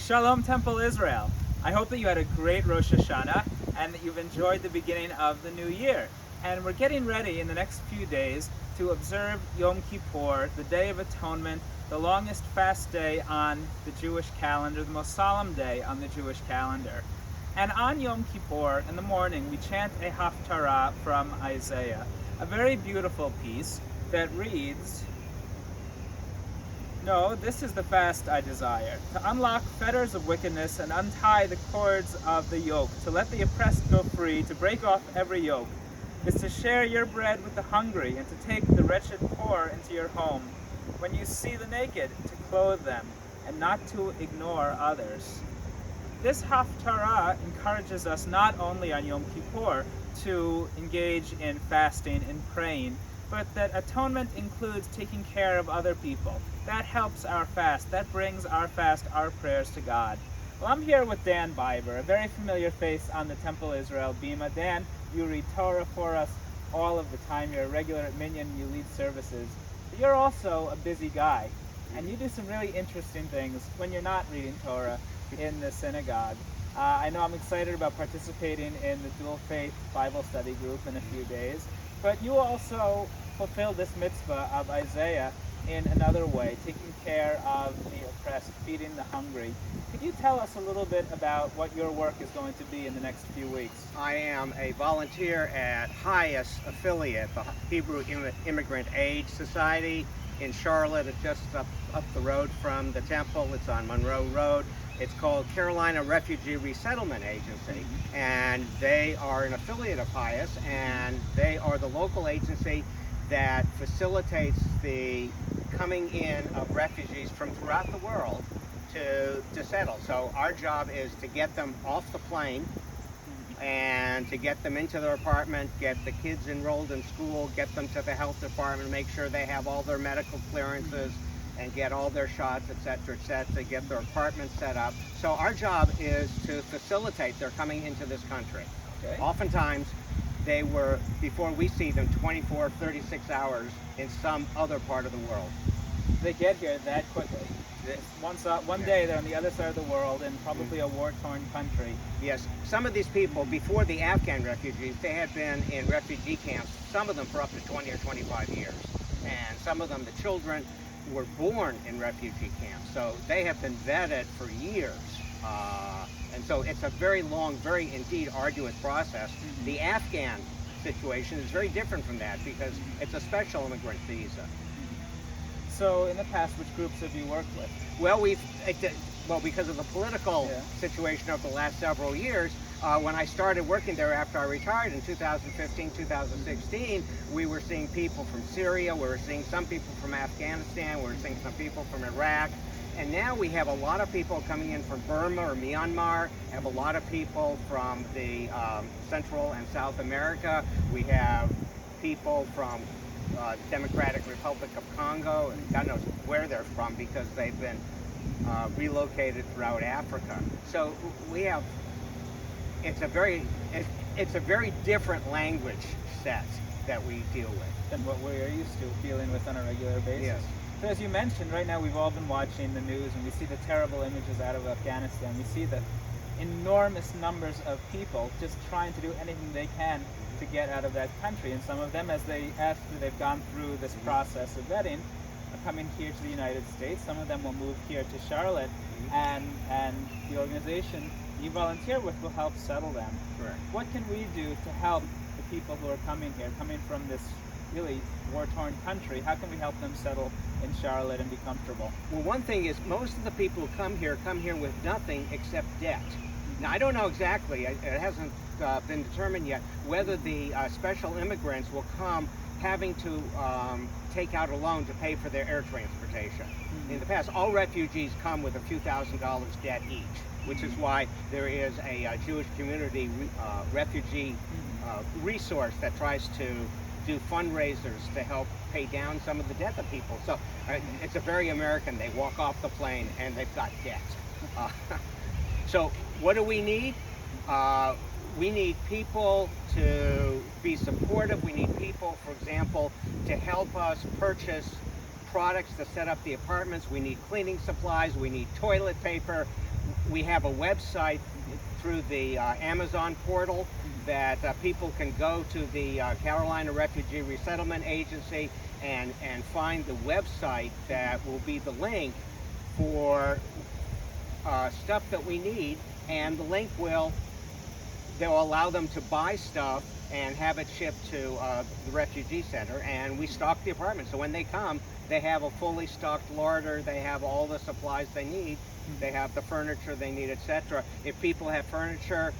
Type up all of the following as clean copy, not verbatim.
Shalom Temple Israel. I hope that you had a great Rosh Hashanah and that you've enjoyed the beginning of the new year. And we're getting ready in the next few days to observe Yom Kippur, the Day of Atonement, the longest fast day on the Jewish calendar, the most solemn day on the Jewish calendar. And on Yom Kippur, in the morning, we chant a Haftarah from Isaiah, a very beautiful piece that reads, "No, this is the fast I desire, to unlock fetters of wickedness and untie the cords of the yoke, to let the oppressed go free, to break off every yoke, is to share your bread with the hungry and to take the wretched poor into your home. When you see the naked, to clothe them and not to ignore others." This Haftarah encourages us not only on Yom Kippur to engage in fasting and praying, but that atonement includes taking care of other people. That helps our fast. That brings our fast, our prayers to God. Well, I'm here with Dan Biber, a very familiar face on the Temple Israel Bima. Dan, you read Torah for us all of the time. You're a regular at Minyan, you lead services. But you're also a busy guy, and you do some really interesting things when you're not reading Torah in the synagogue. I know I'm excited about participating in the Dual Faith Bible Study Group in a few days, but you also fulfill this mitzvah of Isaiah in another way, taking care of the oppressed, feeding the hungry. Could you tell us a little bit about what your work is going to be in the next few weeks? I am a volunteer at HIAS affiliate, the Hebrew Immigrant Aid Society in Charlotte. It's just up the road from the temple. It's on Monroe Road. It's called Carolina Refugee Resettlement Agency, and they are an affiliate of HIAS, and they are the local agency that facilitates the coming in of refugees from throughout the world to settle. So our job is to get them off the plane and to get them into their apartment, get the kids enrolled in school, get them to the health department, make sure they have all their medical clearances, and get all their shots, etc., get their apartment set up. So our job is to facilitate their coming into this country. Okay. Oftentimes, they were, before we see them, 24, 36 hours in some other part of the world. They get here that quickly. One day they're on the other side of the world in probably a war-torn country. Yes, some of these people, before the Afghan refugees, they had been in refugee camps, some of them for up to 20 or 25 years. And some of them, the children, were born in refugee camps, so they have been vetted for years, and so it's a very long, very indeed arduous process. The Afghan situation is very different from that because it's a special immigrant visa. So in the past, which groups have you worked with? Well, because of the political situation of the last several years, when I started working there after I retired in 2015, 2016, we were seeing people from Syria, we were seeing some people from Afghanistan, we were seeing some people from Iraq, and now we have a lot of people coming in from Burma or Myanmar, have a lot of people from the Central and South America. We have people from Democratic Republic of Congo, and God knows where they're from because they've been relocated throughout Africa. So we have, it's a very different language set that we deal with than what we're used to dealing with on a regular basis. Yes. So as you mentioned, right now we've all been watching the news and we see the terrible images out of Afghanistan. We see the enormous numbers of people just trying to do anything they can to get out of that country. And some of them, after they've gone through this process of vetting, are coming here to the United States. Some of them will move here to Charlotte, and the organization you volunteer with will help settle them. Correct. What can we do to help the people who are coming here, coming from this really war-torn country? How can we help them settle in Charlotte and be comfortable? Well, one thing is most of the people who come here with nothing except debt. Now, I don't know exactly, it hasn't been determined yet, whether the special immigrants will come having to take out a loan to pay for their air transportation. In the past, all refugees come with a few $1,000s debt each, which is why there is a Jewish community refugee resource that tries to do fundraisers to help pay down some of the debt of people. So it's a very American. They walk off the plane and they've got debt. So what do we need? We need people to be supportive. We need people, for example, to help us purchase products to set up the apartments. We need cleaning supplies. We need toilet paper. we have a website through the Amazon portal that people can go to the Carolina Refugee Resettlement Agency and find the website that will be the link for stuff that we need, and the link they'll allow them to buy stuff and have it shipped to the refugee center, and we stock the apartment. So when they come, they have a fully stocked larder, they have all the supplies they need, they have the furniture they need, etc. If people have furniture,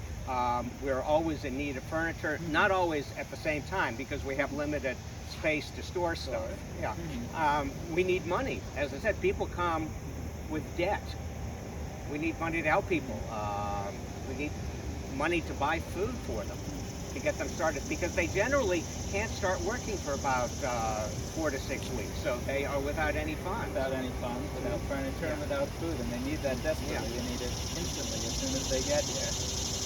we're always in need of furniture, not always at the same time because we have limited space to store stuff. Yeah. We need money. As I said, people come with debt. We need money to help people. We need money to buy food for them, to get them started, because they generally can't start working for about 4 to 6 weeks, so they are without any funds. Without any funds, without furniture, and without food, and they need that desperately. They need it instantly as soon as they get here.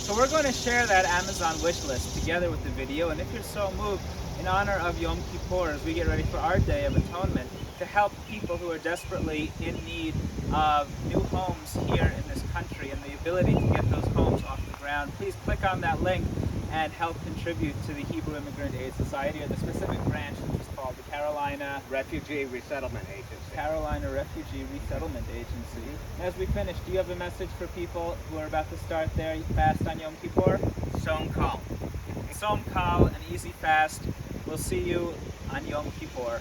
So we're going to share that Amazon wish list together with the video, and if you're so moved, in honor of Yom Kippur, as we get ready for our Day of Atonement, to help people who are desperately in need of new homes here in this country and the ability to get those homes off the ground, please click on that link and help contribute to the Hebrew Immigrant Aid Society, or the specific branch, which is called the Carolina Refugee Resettlement Agency. Carolina Refugee Resettlement Agency. As we finish, do you have a message for people who are about to start their fast on Yom Kippur? Som Kal. Som Kal, an easy fast. We'll see you on Yom Kippur.